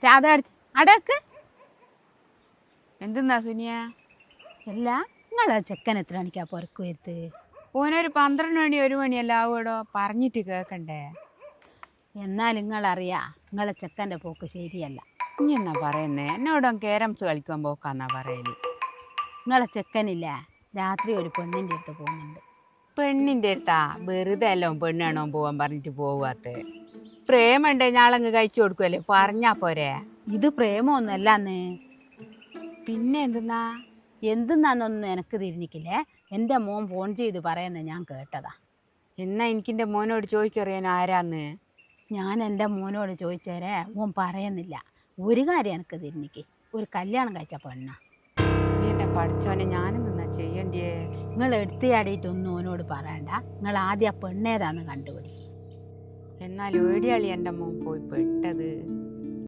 രാധ അടക്ക് എന്തെന്നാ സുനിയ? അല്ല നിങ്ങളെ ചെക്കൻ എത്ര മണിക്കാ പുറക്ക് വരുത്ത്? ഓനൊരു 12 മണി 1 മണിയല്ല ആവൂടോ, പറഞ്ഞിട്ട് കേക്കണ്ടേ? എന്നാൽ നിങ്ങളറിയാ നിങ്ങളെ ചെക്കൻ്റെ പോക്ക് ശരിയല്ല. ഇനി എന്നാ പറയുന്നേ? എന്നോടും ക്യാരംസ് കളിക്കാൻ പോക്കാന്നാ പറയല്. നിങ്ങളെ ചെക്കനില്ലേ രാത്രി ഒരു പെണ്ണിൻ്റെ അടുത്ത് പോകുന്നുണ്ട്. പെണ്ണിൻ്റെ അടുത്താ? വെറുതെ എല്ലാം പെണ്ണാണോ പോവാൻ പറഞ്ഞിട്ട് പോവാത്ത? പ്രേമുണ്ടേ ഞാളങ്ങ് കഴിച്ചു കൊടുക്കുമല്ലേ, പറഞ്ഞാ പോരെ? ഇത് പ്രേമമൊന്നുമല്ലാന്ന്. പിന്നെ എന്തെന്നാ? എന്തെന്നാന്നൊന്നും എനിക്ക് തിരിഞ്ഞിക്കില്ലേ. എൻ്റെ മോൻ ഫോൺ ചെയ്ത് പറയുന്നത് ഞാൻ കേട്ടതാ. എന്നാ എനിക്കെൻ്റെ മോനോട് ചോദിക്കറിയാൻ ആരാന്ന്? ഞാൻ എൻ്റെ മോനോട് ചോദിച്ചേരെ മോൻ പറയുന്നില്ല. ഒരു കാര്യം എനിക്ക് തിരിഞ്ഞിക്ക്, ഒരു കല്യാണം കഴിച്ച പെണ്ണാ. എന്നെ പഠിച്ചോനെ, ഞാനെന്തെന്നാ ചെയ്യണ്ടേ? നിങ്ങൾ എടുത്തിയാടിയിട്ടൊന്നും ഓനോട് പറയണ്ട. നിങ്ങൾ ആദ്യം ആ പെണ്ണേതാന്ന് കണ്ടുപിടിക്കും. എന്നാൽ ഏടിയാളി എൻ്റെ മോൻ പോയി പെട്ടത്?